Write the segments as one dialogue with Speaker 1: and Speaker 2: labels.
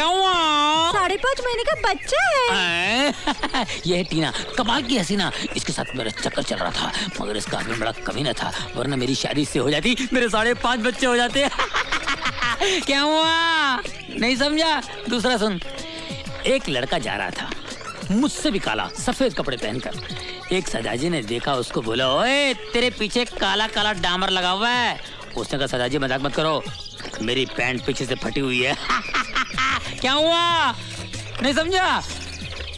Speaker 1: क्या हुआ?
Speaker 2: 5.5 महीने का बच्चा है।
Speaker 1: ये है टीना, कमाल की हसीना। इसके साथ मेरा चक्कर चल रहा था, मगर इसका आदमी बड़ा कमीना था, वरना मेरी शादी से हो जाती, मेरे 5.5 बच्चे हो जाते। क्या हुआ? नहीं समझा? दूसरा सुन। एक लड़का जा रहा था, मुझसे भी काला, सफेद कपड़े पहनकर। एक सदाजी ने देखा उसको, बोला, ओए तेरे पीछे काला काला डामर लगा हुआ है। उसने कहा, सदाजी मजाक मत करो, मेरी पैंट पीछे से फटी हुई है। क्या हुआ? नहीं समझा?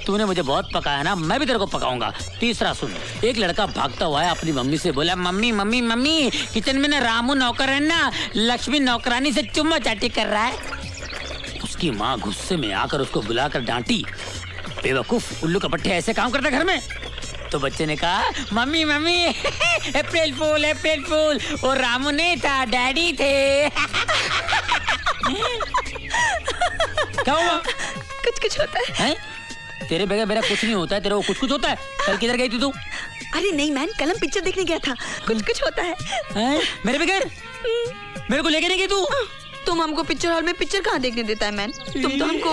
Speaker 1: तूने मुझे बहुत पकाया ना, मैं भी तेरे को पकाऊंगा। तीसरा सुन। एक लड़का भागता हुआ है, अपनी मम्मी से बोला, मम्मी मम्मी मम्मी, किचन में ना रामू नौकर है ना, लक्ष्मी नौकरानी से चुम्मा चाटी कर रहा है। उसकी माँ गुस्से में आकर उसको बुलाकर डांटी, बेवकूफ, उल्लू कपट्टे, ऐसे काम करता घर में। तो बच्चे ने कहा, मम्मी मम्मी, अप्रैल फूल अप्रैल फूल, वो रामू नहीं था, डैडी थे। क्या हुआ?
Speaker 2: कुछ कुछ होता है?
Speaker 1: तेरे बगैर मेरा कुछ नहीं होता है, तेरे को कुछ कुछ होता है। कल किधर गई थी तू?
Speaker 2: अरे नहीं मैन, कल हम पिक्चर देखने गया था। कुछ कुछ होता है।
Speaker 1: मेरे बगैर? मेरे को लेके नहीं गई तू?
Speaker 2: तुम हमको पिक्चर हॉल में पिक्चर कहाँ देखने देता है मैन? तुम तो हमको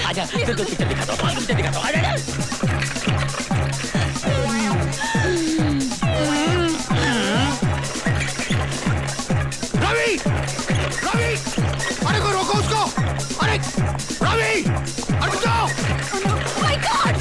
Speaker 1: आजा, पिक्चर दिखाता हूँ, पिक्चर दिखाता हूँ, आजा।
Speaker 3: रवि! रवि! अरे कोई रोको उसको! अरे रवि! अरे बचाओ!
Speaker 2: My God!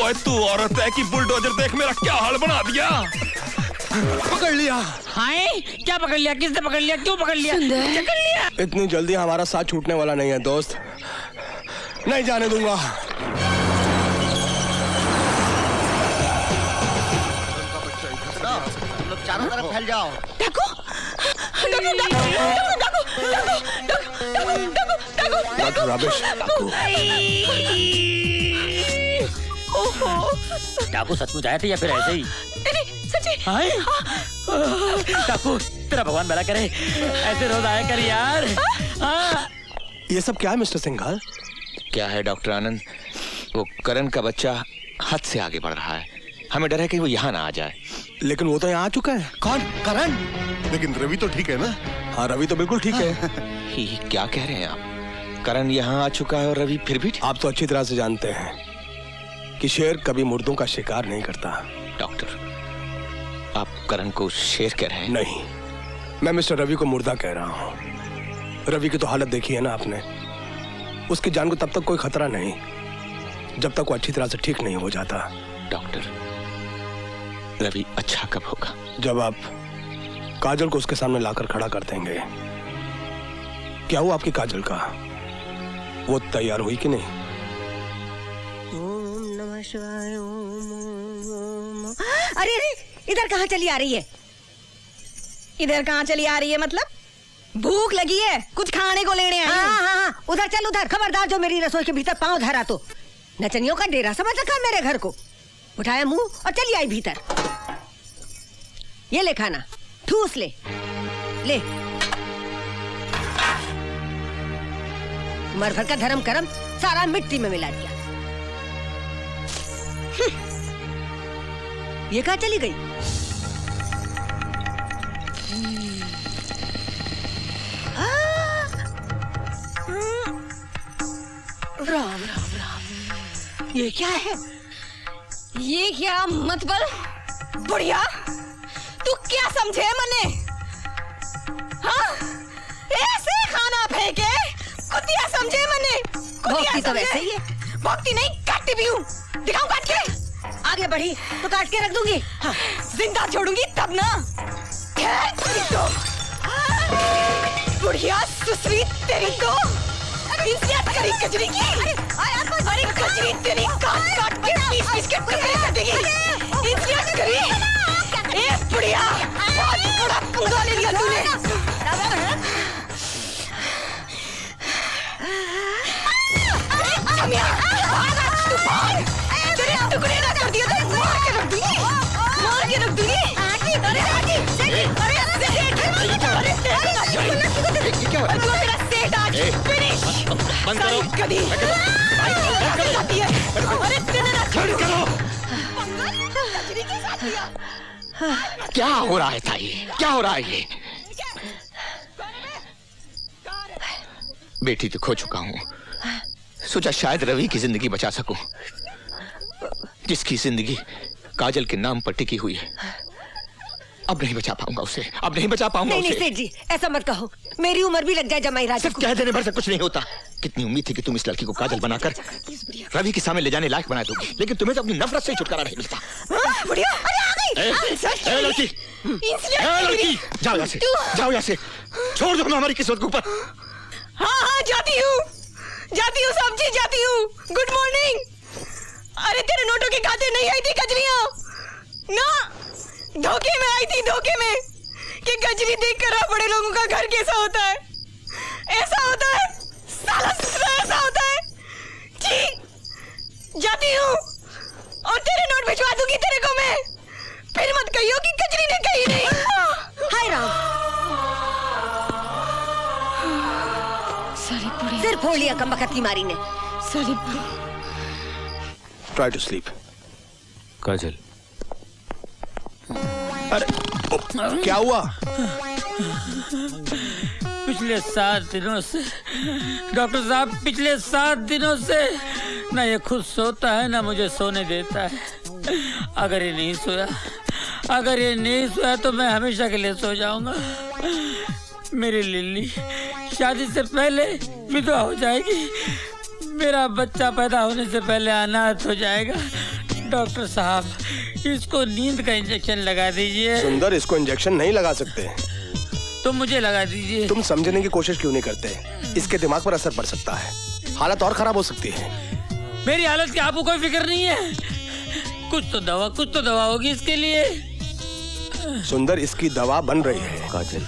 Speaker 3: ओए तू औरत है कि बुलडोजर देख मेरा क्या हाल बना दिया। पकड़ लिया।
Speaker 1: हाय, क्या पकड़ लिया? किसने पकड़ लिया? क्यों पकड़ लिया? पकड़ लिया।
Speaker 3: इतनी जल्दी हमारा साथ छूटने वाला नहीं है दोस्त, नहीं जाने दूंगा।
Speaker 4: तुम लोग चारों तरफ फैल जाओ।
Speaker 2: डाकू! डाकू!
Speaker 1: डाकू सचमुच आए थे या फिर ऐसे ही?
Speaker 2: सच्ची।
Speaker 1: डाकू, तेरा भगवान भला करे, ऐसे रोज आया कर यार।
Speaker 3: ये सब क्या है मिस्टर सिंघाल?
Speaker 5: क्या है डॉक्टर आनंद, वो करण का बच्चा हद से आगे बढ़ रहा है, हमें डर है कि वो यहाँ ना आ जाए।
Speaker 3: लेकिन वो तो यहाँ आ चुका है।
Speaker 4: कौन? करण?
Speaker 6: लेकिन रवि तो ठीक है ना?
Speaker 3: हाँ, रवि तो बिल्कुल ठीक है।
Speaker 5: ये क्या कह रहे हैं आप? करण यहाँ आ चुका है और रवि फिर भी?
Speaker 3: आप तो अच्छी तरह से जानते हैं कि शेर कभी मुर्दों का शिकार नहीं करता।
Speaker 5: डॉक्टर, आप करण को शेर कह रहे हैं?
Speaker 3: नहीं, मैं मिस्टर रवि को मुर्दा कह रहा हूँ। रवि की तो हालत देखी है ना आपने। उसकी जान को तब तक कोई खतरा नहीं जब तक वो अच्छी तरह से ठीक नहीं हो जाता।
Speaker 5: डॉक्टर, रवि अच्छा कब होगा?
Speaker 3: जब आप काजल को उसके सामने लाकर खड़ा कर देंगे। क्या हुआ आपकी काजल का? वो तैयार हुई कि नहीं?
Speaker 2: ओम नमः शिवाय। ओम। अरे अरे, इधर कहाँ चली आ रही है? इधर कहाँ चली आ रही है मतलब? भूख लगी है, कुछ खाने को लेने आई। हाँ हाँ हाँ, उधर चल उधर। खबरदार जो मेरी रसोई के भीतर पांव धरा तो नचनियों का डेरा समझ रखा मेरे घर को। उठाया मुंह और चली आई भीतर। ये ले खाना, ठूस ले ले। मर भर का धर्म करम सारा मिट्टी में मिला दिया। ये कहाँ चली गई? राम राम राम, ये क्या है?
Speaker 7: ये क्या मतलब? बुढ़िया, तू क्या समझे मने? हाँ, ऐसे खाना फेंके कुतिया समझे मने?
Speaker 2: भक्ति तो वैसे ही है।
Speaker 7: भक्ति नहीं, काटती भी हूँ। दिखाऊं काट के?
Speaker 2: आगे बढ़ी तो काट के रख दूंगी।
Speaker 7: हाँ, जिंदा छोड़ूंगी तब ना। तो बुढ़िया सुसरी तेरी को इज्जत करी कजरी की। अरे कजरी तेरी काट काट के पीस पीस के टुकड़े कर देगी। इज्जत करी। ए बुढ़िया, बहुत बड़ा पंगा ले लिया तूने। जमिया, तू भाग। तेरे टुकड़े ना कर दिया तो मार के रख दूंगी। मार के रख दूंगी। अरे तू मेरा सेठ आज फिनिश।
Speaker 5: बंद करो।
Speaker 7: कभी अरे तेरे
Speaker 5: क्या हो रहा है ताई, क्या हो रहा है ये? बेटी तो खो चुका हूं, सोचा शायद रवि की जिंदगी बचा सकूं, जिसकी जिंदगी काजल के नाम पर टिकी हुई है। अब नहीं बचा पाऊंगा उसे, अब नहीं बचा पाऊंगा
Speaker 2: नहीं
Speaker 5: उसे।
Speaker 2: नहीं सेठ जी, ऐसा मत कहो, मेरी उम्र भी लग जाए जमाई राजा
Speaker 5: सिर्फ
Speaker 2: को।
Speaker 5: कह देने भर से कुछ नहीं होता। कितनी उम्मीद थी कि तुम इस लड़की को काजल बनाकर रवि के सामने ले जाने लायक बना दोगी, लेकिन तुम्हें तो अपनी नफरत से ही छुटकारा नहीं मिलता।
Speaker 2: बुढ़िया, अरे आ गई।
Speaker 5: ए लड़की, ए लड़की, जाओ यहाँ से, जाओ यहाँ से, छोड़ दो ना हमारी किस्मत के ऊपर।
Speaker 7: हाँ हाँ जाती हूँ समझी, जाती हूँ। Good morning. अरे तेरे नोटों के खाते नहीं आई थी कजरियाँ ना, धोखे में आई थी, धोखे में, कि कजरी देख कर बड़े लोगों का घर कैसा होता है, ऐसा होता है साला ससुरा, ऐसा होता है। जी जाती हूँ और तेरे नोट भिजवा दूंगी तेरे को मैं, फिर मत कहियो कि कजरी ने कही नहीं।
Speaker 2: हाय राम,
Speaker 7: साली बुढ़ी,
Speaker 2: सिर फोड़ लिया कमबख्त की मारी ने।
Speaker 7: साली बुढ़ी।
Speaker 3: Try to sleep.
Speaker 1: काजल,
Speaker 3: अरे क्या हुआ?
Speaker 1: पिछले 7 दिनों से डॉक्टर साहब, पिछले 7 दिनों से ना ये खुद सोता है ना मुझे सोने देता है। अगर ये नहीं सोया तो मैं हमेशा के लिए सो जाऊंगा। मेरी लिल्ली शादी से पहले विधवा हो जाएगी, मेरा बच्चा पैदा होने से पहले अनाथ हो जाएगा। डॉक्टर साहब, इसको नींद का इंजेक्शन लगा दीजिए।
Speaker 3: सुंदर, इसको इंजेक्शन नहीं लगा सकते।
Speaker 1: तो मुझे लगा दीजिए।
Speaker 3: तुम समझने की कोशिश क्यों नहीं करते? इसके दिमाग पर असर पड़ सकता है, हालत और खराब हो सकती है।
Speaker 1: मेरी हालत की आपको कोई फिक्र नहीं है? कुछ तो दवा होगी इसके लिए।
Speaker 3: सुंदर, इसकी दवा बन रही है।
Speaker 5: काजल,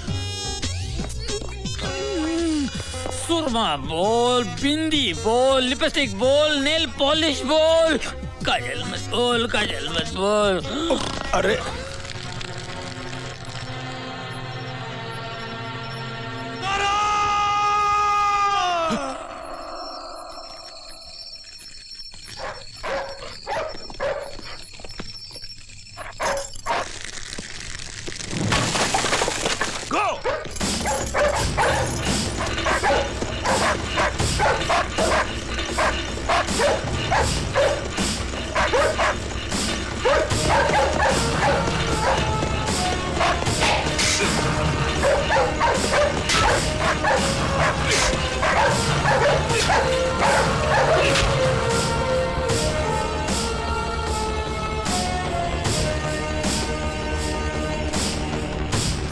Speaker 1: सुरमा बोल, बिंदी बोल, लिपस्टिक बोल, नेल पॉलिश बोल। काजल मत बोल।
Speaker 3: अरे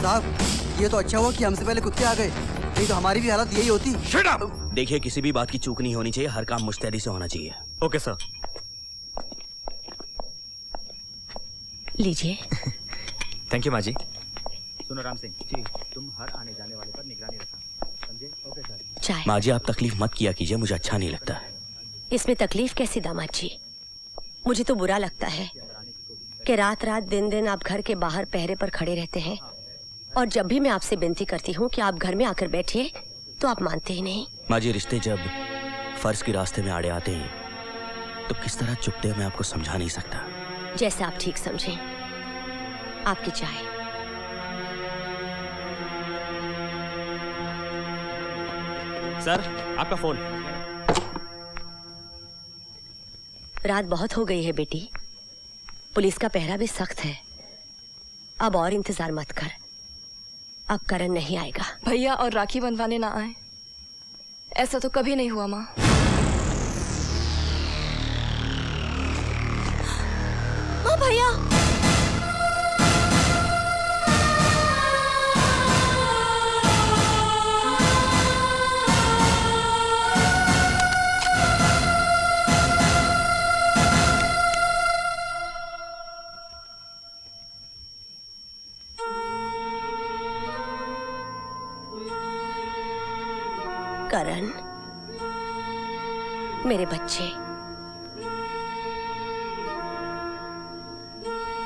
Speaker 4: साहब, ये तो अच्छा हुआ कि हमसे पहले कुत्ते आ गए, नहीं तो हमारी भी हालत यही होती।
Speaker 8: देखिए, किसी भी बात की चूक नहीं होनी चाहिए, हर काम मुस्तैदी से होना चाहिए।
Speaker 9: Okay sir.
Speaker 2: लीजिए।
Speaker 9: थैंक यू माँ जी।
Speaker 8: सुनो राम सिंह जी, तुम हर आने जाने वाले पर निगरानी रखना, समझे? Okay sir.
Speaker 2: चाय।
Speaker 8: माँ जी, आप तकलीफ मत किया कीजिए, मुझे अच्छा नहीं लगता।
Speaker 2: इसमें तकलीफ कैसी दामाद जी? मुझे तो बुरा लगता है कि रात रात दिन दिन आप घर के बाहर पहरे पर खड़े रहते हैं, और जब भी मैं आपसे विनती करती हूँ कि आप घर में आकर बैठिए तो आप मानते ही नहीं।
Speaker 8: माँ जी, रिश्ते जब फर्ज के रास्ते में आड़े आते हैं तो किस तरह चुपते हैं मैं आपको समझा नहीं सकता।
Speaker 2: जैसे आप ठीक समझें। आपकी चाय।
Speaker 9: सर, आपका फोन।
Speaker 2: रात बहुत हो गई है बेटी, पुलिस का पहरा भी सख्त है, अब और इंतजार मत कर। अब करण नहीं आएगा।
Speaker 7: भैया और राखी बंधवाने ना आए, ऐसा तो कभी नहीं हुआ माँ। भैया,
Speaker 2: करण, मेरे बच्चे,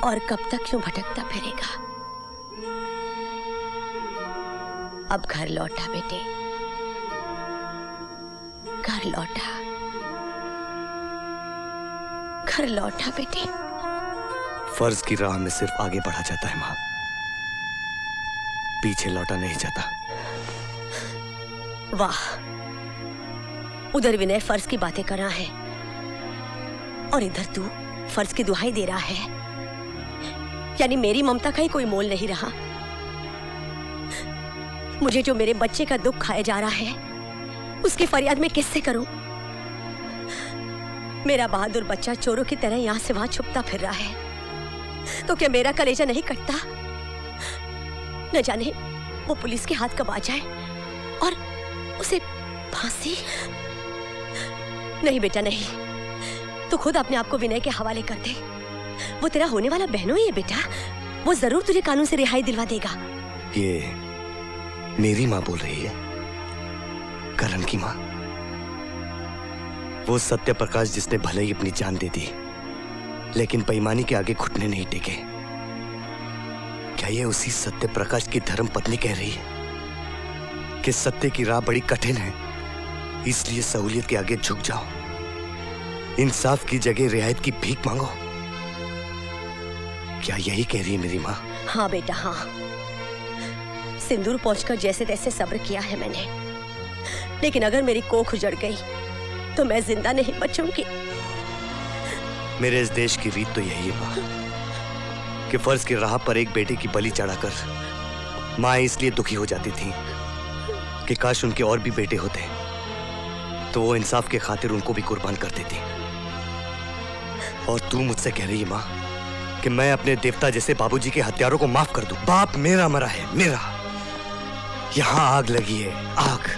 Speaker 2: और कब तक क्यों भटकता फिरेगा? अब घर लौटा बेटे, घर लौटा, घर लौटा बेटे,
Speaker 8: फर्ज की राह में सिर्फ आगे बढ़ा जाता है माँ, पीछे लौटा नहीं जाता।
Speaker 2: वाह, उधर विनय फर्ज की बातें कर रहा है और इधर तू फर्ज की दुहाई दे रहा है। यानी मेरी ममता का ही कोई मोल नहीं रहा। मुझे जो मेरे बच्चे का दुख खाया जा रहा है उसकी फरियाद मैं किससे करूं? मेरा बहादुर बच्चा चोरों की तरह यहां से वहां छुपता फिर रहा है, तो क्या मेरा कलेजा नहीं कटता? न जाने वो पुलिस के हाथ कब आ जाए और उसे फांसी। नहीं बेटा नहीं, तू खुद अपने आप को विनय के हवाले कर दे। वो तेरा होने वाला बहनों ही है बेटा, वो जरूर तुझे कानून से रिहाई दिलवा देगा।
Speaker 8: ये मेरी माँ बोल रही है, करण की माँ। वो सत्य प्रकाश जिसने भले ही अपनी जान दे दी लेकिन बेईमानी के आगे घुटने नहीं टेके। क्या ये उसी सत्य प्रकाश की धर्म पत्नी कह रही है कि सत्य की राह बड़ी कठिन है, इसलिए सहूलियत के आगे झुक जाओ, इंसाफ की जगह रियायत की भीख मांगो? क्या यही कह रही है मेरी माँ?
Speaker 2: हाँ बेटा हाँ, सिंदूर पहुंचकर जैसे तैसे सब्र किया है मैंने, लेकिन अगर मेरी कोख उजड़ गई तो मैं जिंदा नहीं बचूंगी।
Speaker 8: मेरे इस देश की रीत तो यही है माँ कि फर्ज की राह पर एक बेटे की बलि चढ़ाकर माँ इसलिए दुखी हो जाती थी कि काश उनके और भी बेटे होते तो वो इंसाफ के खातिर उनको भी कुर्बान कर देती। और तू मुझसे कह रही है माँ कि मैं अपने देवता जैसे बाबूजी के हत्यारों को माफ कर दूं? बाप मेरा मरा है, मेरा। यहां आग लगी है, आग।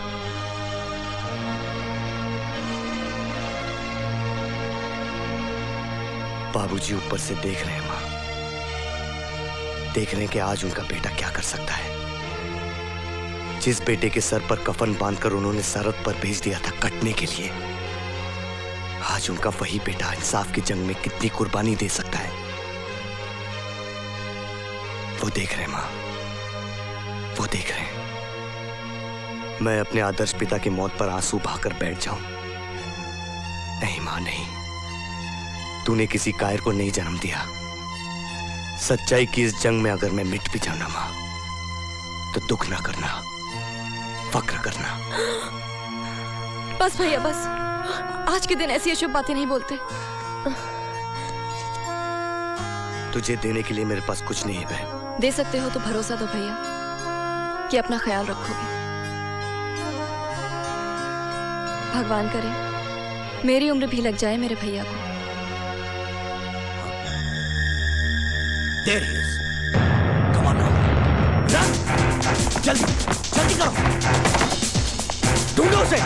Speaker 8: बाबूजी ऊपर से देख रहे हैं माँ, देख रहे हैं कि आज उनका बेटा क्या कर सकता है। जिस बेटे के सर पर कफन बांधकर उन्होंने सरहद पर भेज दिया था कटने के लिए, आज उनका वही बेटा इंसाफ की जंग में कितनी कुर्बानी दे सकता है। वो देख रहे हैं माँ, वो देख रहे हैं। मैं अपने आदर्श पिता की मौत पर आंसू बहाकर बैठ जाऊं? नहीं माँ नहीं, तूने किसी कायर को नहीं जन्म दिया। सच्चाई की इस जंग में अगर मैं मिट भी जाना माँ, तो दुख ना करना, फक्र करना।
Speaker 7: बस भैया बस, आज के दिन ऐसी अशुभ बातें नहीं बोलते।
Speaker 8: तुझे देने के लिए मेरे पास कुछ नहीं है बहन।
Speaker 7: दे सकते हो तो भरोसा दो भैया कि अपना ख्याल रखोगे। भगवान करे मेरी उम्र भी लग जाए मेरे भैया को।
Speaker 8: There he is. Come on now. Run! जल्दी, जल्दी करो। ढूंढो उसे।